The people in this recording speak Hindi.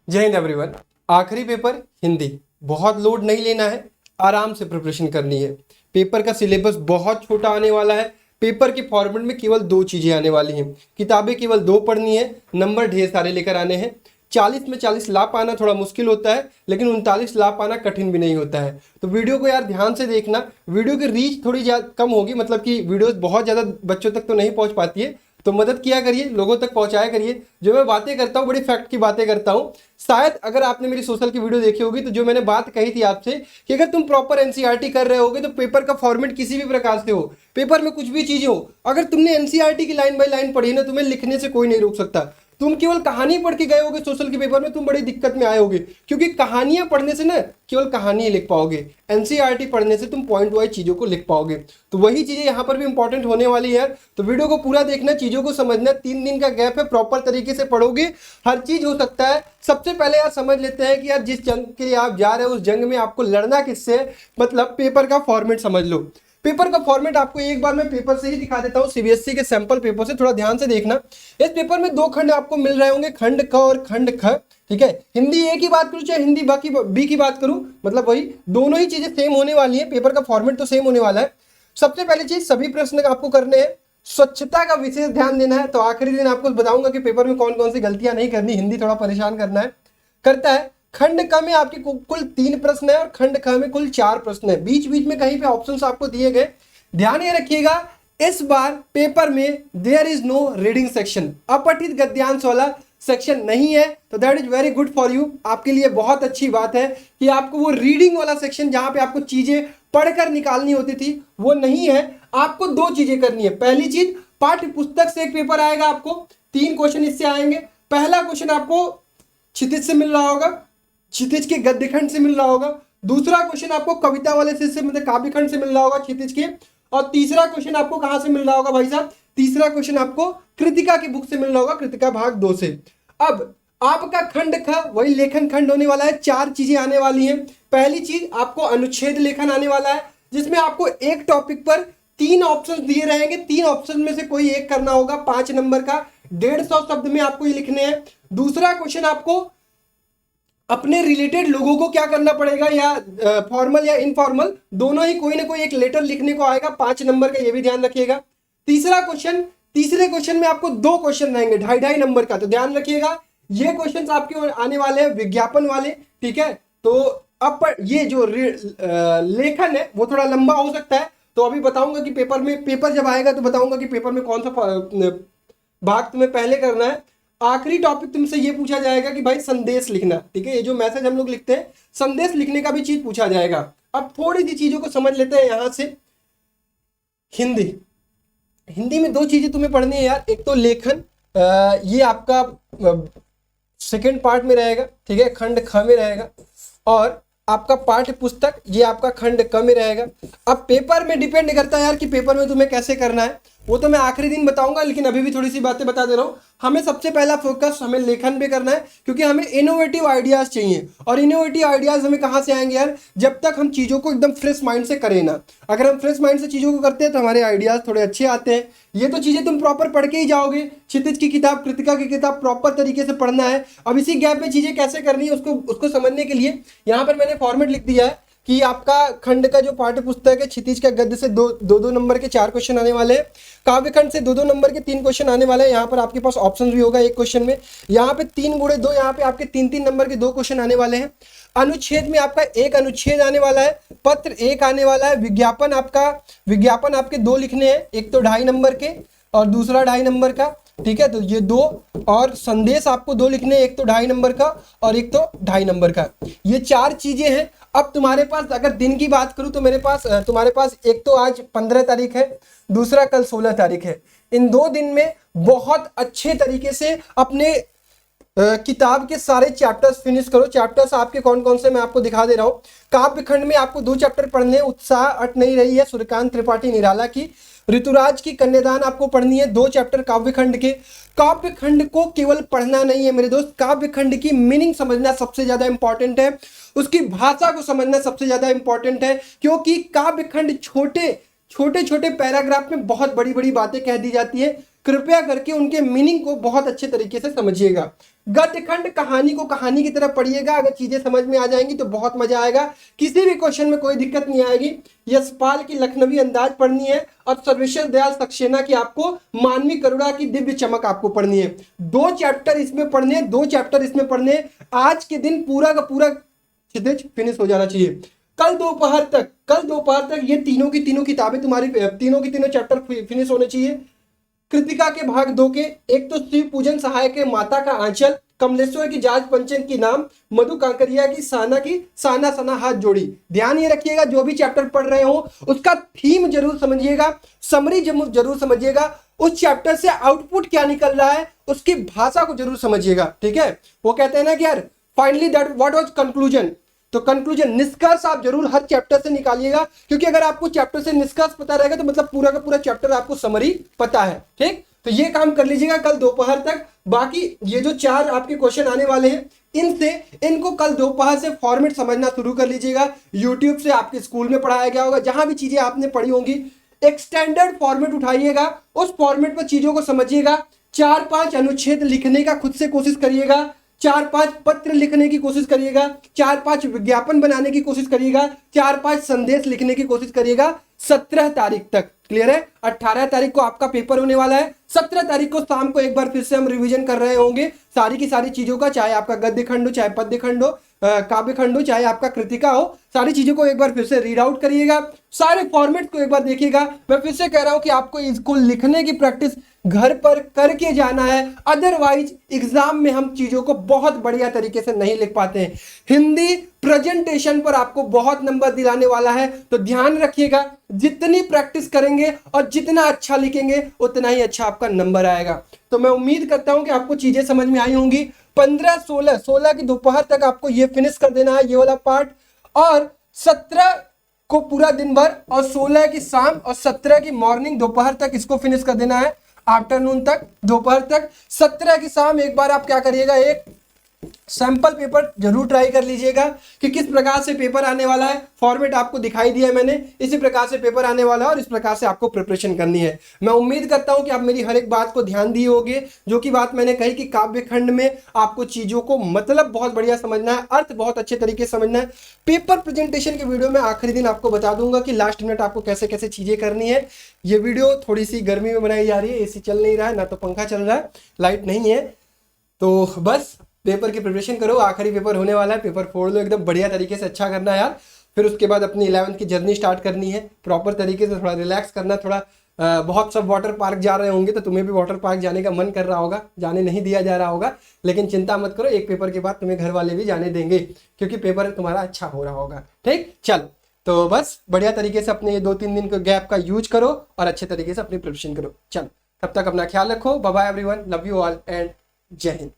जय हिंद एवरीवन। आखिरी पेपर हिंदी, बहुत लोड नहीं लेना है, आराम से प्रिपरेशन करनी है। पेपर का सिलेबस बहुत छोटा आने वाला है। पेपर के फॉर्मेट में केवल दो चीज़ें आने वाली हैं। किताबें केवल दो पढ़नी है, नंबर ढेर सारे लेकर आने हैं। 40 में 40 ला पाना थोड़ा मुश्किल होता है, लेकिन 39 ला पाना कठिन भी नहीं होता है। तो वीडियो को यार ध्यान से देखना। वीडियो की रीच थोड़ी ज़्यादा कम होगी, मतलब कि वीडियोस बहुत ज़्यादा बच्चों तक तो नहीं पहुंच पाती है, तो मदद किया करिए, लोगों तक पहुंचाया करिए। जो मैं बातें करता हूँ बड़ी फैक्ट की बातें करता हूँ। शायद अगर आपने मेरी सोशल की वीडियो देखी होगी तो जो मैंने बात कही थी आपसे कि अगर तुम प्रॉपर एनसीईआरटी कर रहे होगे तो पेपर का फॉर्मेट किसी भी प्रकार से हो, पेपर में कुछ भी चीजें हो, अगर तुमने एनसीईआरटी की लाइन बाय लाइन पढ़ी ना, तुम्हें लिखने से कोई नहीं रोक सकता। तुम केवल कहानी पढ़ के गए होगे सोशल के पेपर में, तुम बड़ी दिक्कत में आए होगे, क्योंकि कहानियां पढ़ने से ना केवल कहानी ही लिख पाओगे, एनसीईआरटी पढ़ने से तुम पॉइंट वाइज चीजों को लिख पाओगे। तो वही चीजें यहाँ पर भी इंपॉर्टेंट होने वाली है। तो वीडियो को पूरा देखना, चीजों को समझना। 3 दिन का गैप है, प्रॉपर तरीके से पढ़ोगे हर चीज हो सकता है। सबसे पहले यार समझ लेते हैं कि यार जिस जंग के लिए आप जा रहे हो उस जंग में आपको लड़ना किससे है, मतलब पेपर का फॉर्मेट समझ लो। पेपर का फॉर्मेट आपको एक बार मैं पेपर से ही दिखा देता हूं, सीबीएसई के सैंपल पेपर से, थोड़ा ध्यान से देखना। इस पेपर में 2 खंड आपको मिल रहे होंगे, खंड क और खंड ख। ठीक है, हिंदी ए की बात करूं चाहे हिंदी बाकी बी की बात करूं, मतलब वही दोनों ही चीजें सेम होने वाली है। पेपर का फॉर्मेट तो सेम होने वाला है। सबसे पहली चीज, सभी प्रश्न आपको करने हैं, स्वच्छता का विशेष ध्यान देना है। तो आखिरी दिन आपको बताऊंगा कि पेपर में कौन कौन सी गलतियां नहीं करनी, हिंदी थोड़ा परेशान करना है, करता है। खंड क में आपके कुल 3 प्रश्न है और खंड ख में कुल 4 प्रश्न है। बीच बीच में कहीं पे ऑप्शंस आपको दिए गए। ध्यान ये रखिएगा, इस बार पेपर में there is no reading section, अपठित गद्यांश वाला सेक्शन नहीं है। तो that is very good for you, आपके लिए बहुत अच्छी बात है कि आपको वो रीडिंग वाला सेक्शन जहां पे आपको चीजें पढ़कर निकालनी होती थी वो नहीं है। आपको 2 चीजें करनी है। पहली चीज, पाठ्य पुस्तक से एक पेपर आएगा, आपको 3 क्वेश्चन इससे आएंगे। पहला क्वेश्चन आपको क्षितिज से मिल रहा होगा, क्षितिज के गद्यखंड से मिल रहा होगा। दूसरा क्वेश्चन आपको कविता वाले से मतलब काव्य खंड से मिल रहा होगा क्षितिज के। और तीसरा क्वेश्चन आपको कहां से मिल रहा होगा भाई साहब, तीसरा क्वेश्चन आपको कृतिका की बुक से मिल रहा होगा, कृतिका भाग 2 से। अब आपका खंड ख वही लेखन खंड होने वाला है। 4 चीजें आने वाली हैं। पहली चीज, आपको अनुच्छेद लेखन आने वाला है, जिसमें आपको एक टॉपिक पर 3 ऑप्शन दिए रहेंगे। 3 ऑप्शन में से कोई एक करना होगा, 5 नंबर का, 150 शब्द में आपको ये लिखने हैं। दूसरा क्वेश्चन, आपको अपने रिलेटेड लोगों को क्या करना पड़ेगा, या फॉर्मल या इनफॉर्मल दोनों ही कोई ना कोई एक लेटर लिखने को आएगा, 5 नंबर का, ये भी ध्यान रखिएगा। तीसरा क्वेश्चन, तीसरे क्वेश्चन में आपको 2 क्वेश्चन रहेंगे 2.5 नंबर का, तो ध्यान रखिएगा ये क्वेश्चन आपके आने वाले हैं विज्ञापन वाले। ठीक है, तो अब ये जो लेखन है वो थोड़ा लंबा हो सकता है, तो अभी बताऊंगा कि पेपर जब आएगा तो बताऊंगा कि पेपर में कौन सा भाग तुम्हें पहले करना है। आखिरी टॉपिक तुमसे ये पूछा जाएगा कि भाई संदेश लिखना। ठीक है, ये जो मैसेज हम लोग लिखते हैं, संदेश लिखने का भी चीज पूछा जाएगा। अब थोड़ी सी चीजों को समझ लेते हैं यहां से। हिंदी में 2 चीजें तुम्हें पढ़नी है यार। एक तो लेखन, ये आपका सेकेंड पार्ट में रहेगा, ठीक है, खंड ख में रहेगा। और आपका पाठ्य पुस्तक ये आपका खंड क में रहेगा। अब पेपर में डिपेंड करता है यार कि पेपर में तुम्हें कैसे करना है, वो तो मैं आखिरी दिन बताऊंगा, लेकिन अभी भी थोड़ी सी बातें बता दे रहा हूँ। हमें सबसे पहला फोकस हमें लेखन पे करना है, क्योंकि हमें इनोवेटिव आइडियाज चाहिए। और इनोवेटिव आइडियाज हमें कहाँ से आएंगे यार, जब तक हम चीज़ों को एकदम फ्रेश माइंड से करें ना। अगर हम फ्रेश माइंड से चीज़ों को करते हैं तो हमारे आइडियाज थोड़े अच्छे आते हैं। ये तो चीज़ें तुम प्रॉपर पढ़ के ही जाओगे, क्षितिज की किताब, कृतिका की किताब प्रॉपर तरीके से पढ़ना है। अब इसी गैप में चीज़ें कैसे करनी है उसको समझने के लिए यहाँ पर मैंने फॉर्मेट लिख दिया है कि आपका खंड का जो पाठ्य पुस्तक है, क्षितिज का गद्य से 2 नंबर के 4 क्वेश्चन आने वाले हैं, काव्य खंड से 2 नंबर के 3 क्वेश्चन आने वाले हैं। यहाँ पर आपके पास ऑप्शन भी होगा एक क्वेश्चन में, यहाँ पे 3 गुणे 2, यहाँ पे आपके 3 नंबर के 2 क्वेश्चन आने वाले हैं। अनुच्छेद में आपका 1 अनुच्छेद आने वाला है, पत्र 1 आने वाला है, विज्ञापन आपके 2 लिखने हैं, एक तो 2.5 नंबर के और दूसरा 2.5 नंबर का। ठीक है, तो ये 2, और संदेश आपको 2 लिखने हैं, एक तो 2.5 नंबर का और एक तो 2.5 नंबर का। ये 4 चीजें हैं। अब तुम्हारे पास अगर दिन की बात करूं तो तुम्हारे पास एक तो आज 15 तारीख है, दूसरा कल 16 तारीख है। इन 2 दिन में बहुत अच्छे तरीके से अपने किताब के सारे चैप्टर्स फिनिश करो। चैप्टर्स आपके कौन कौन से मैं आपको दिखा दे रहा हूँ। काव्य खंड में आपको 2 चैप्टर पढ़ने, उत्साह अट नहीं रही है, सूर्यकांत त्रिपाठी निराला की। ऋतुराज की कन्यादान आपको पढ़नी है, 2 चैप्टर काव्य खंड के। काव्य खंड को केवल पढ़ना नहीं है मेरे दोस्त, काव्य खंड की मीनिंग समझना सबसे ज्यादा इंपॉर्टेंट है, उसकी भाषा को समझना सबसे ज्यादा इंपॉर्टेंट है, क्योंकि काव्य खंड छोटे छोटे पैराग्राफ में बहुत बड़ी बड़ी बातें कह दी जाती है। कृपया करके उनके मीनिंग को बहुत अच्छे तरीके से समझिएगा। गद्यखंड कहानी को कहानी की तरह पढ़िएगा, अगर चीजें समझ में आ जाएंगी तो बहुत मजा आएगा, किसी भी क्वेश्चन में कोई दिक्कत नहीं आएगी। यशपाल की लखनवी अंदाज पढ़नी है और सर्वेश्वर दयाल सक्सेना की आपको मानवी करुणा की दिव्य चमक आपको पढ़नी है। 2 चैप्टर इसमें पढ़ने हैं, 2 चैप्टर इसमें पढ़ने हैं। आज के दिन पूरा का पूरा फिनिश हो जाना चाहिए। कल दोपहर तक ये तीनों की तीनों किताबें तुम्हारी, तीनों की तीनों चैप्टर फिनिश होने चाहिए। कृतिका के भाग 2 के, एक तो शिव पूजन सहायक के माता का आंचल, कमलेश्वर की जाज पंचन की नाम, मधु कांकरिया की साना सना हाथ जोड़ी। ध्यान ये रखिएगा, जो भी चैप्टर पढ़ रहे हो उसका थीम जरूर समझिएगा, समरी जरूर समझिएगा, उस चैप्टर से आउटपुट क्या निकल रहा है उसकी भाषा को जरूर समझिएगा। ठीक है, वो कहते हैं ना कि यार finally that what was conclusion, तो कंक्लूजन निष्कर्ष आप जरूर हर चैप्टर से निकालिएगा, क्योंकि अगर आपको चैप्टर से निष्कर्ष पता रहेगा तो मतलब पूरा का पूरा चैप्टर आपको समरी पता है। ठीक, तो ये काम कर लीजिएगा कल दोपहर तक। बाकी ये जो 4 आपके क्वेश्चन आने वाले हैं इनको कल दोपहर से फॉर्मेट समझना शुरू कर लीजिएगा। यूट्यूब से आपके स्कूल में पढ़ाया गया होगा, जहां भी चीजें आपने पढ़ी होंगी एक स्टैंडर्ड फॉर्मेट उठाइएगा, उस फॉर्मेट पर चीजों को समझिएगा। 4-5 अनुच्छेद लिखने का खुद से कोशिश करिएगा, 4-5 पत्र लिखने की कोशिश करिएगा, 4-5 विज्ञापन बनाने की कोशिश करिएगा, 4-5 संदेश लिखने की कोशिश करिएगा। 17 तारीख तक क्लियर है। 18 तारीख को आपका पेपर होने वाला है। 17 तारीख को शाम को एक बार फिर से हम रिवीजन कर रहे होंगे सारी की सारी चीजों का, चाहे आपका गद्य खंड हो, चाहे पद्य खंड हो, काव्य खंड हो, चाहे आपका कृतिका हो, सारी चीजों को एक बार फिर से रीड आउट करिएगा, सारे फॉर्मेट को एक बार देखिएगा। मैं फिर से कह रहा हूं कि आपको इसको लिखने की प्रैक्टिस घर पर करके जाना है, अदरवाइज एग्जाम में हम चीजों को बहुत बढ़िया तरीके से नहीं लिख पाते हैं। हिंदी प्रेजेंटेशन पर आपको बहुत नंबर दिलाने वाला है, तो ध्यान रखिएगा, जितनी प्रैक्टिस करेंगे और जितना अच्छा लिखेंगे उतना ही अच्छा आपका नंबर आएगा। तो मैं उम्मीद करता हूं कि आपको चीजें समझ में आई होंगी। 15-16 की दोपहर तक आपको ये फिनिश कर देना है, ये वाला पार्ट, और 17 को पूरा दिन भर, और 16 की शाम और 17 की मॉर्निंग दोपहर तक इसको फिनिश कर देना है, आफ्टरनून तक, दोपहर तक। 17 की शाम एक बार आप क्या करिएगा, एक सैंपल पेपर जरूर ट्राई कर लीजिएगा कि किस प्रकार से पेपर आने वाला है। फॉर्मेट आपको दिखाई दिया है मैंने, इसी प्रकार से पेपर आने वाला है और इस प्रकार से आपको प्रिपरेशन करनी है। मैं उम्मीद करता हूं कि आप मेरी हर एक बात को ध्यान दिए होंगे। जो कि बात मैंने कही कि काव्य खंड में आपको चीजों को मतलब बहुत बढ़िया समझना है, अर्थ बहुत अच्छे तरीके से समझना है। पेपर प्रेजेंटेशन के वीडियो में आखिरी दिन आपको बता दूंगा कि लास्ट मिनट आपको कैसे कैसे चीजें करनी है। ये वीडियो थोड़ी सी गर्मी में बनाई जा रही है, एसी चल नहीं रहा है, ना तो पंखा चल रहा है, लाइट नहीं है, तो बस पेपर की प्रिपरेशन करो। आखिरी पेपर होने वाला है, पेपर फोड़ लो एकदम बढ़िया तरीके से, अच्छा करना है यार। फिर उसके बाद अपनी 11th की जर्नी स्टार्ट करनी है प्रॉपर तरीके से, थोड़ा रिलैक्स करना, थोड़ा बहुत सब वाटर पार्क जा रहे होंगे तो तुम्हें भी वाटर पार्क जाने का मन कर रहा होगा, जाने नहीं दिया जा रहा होगा, लेकिन चिंता मत करो, एक पेपर के बाद तुम्हें घर वाले भी जाने देंगे, क्योंकि पेपर तुम्हारा अच्छा हो रहा होगा। ठीक, चल तो बस बढ़िया तरीके से अपने 2-3 दिन के गैप का यूज करो और अच्छे तरीके से अपनी प्रिपरेशन करो। चल तब तक अपना ख्याल रखो, bye bye everyone, love you all and जय हिंद।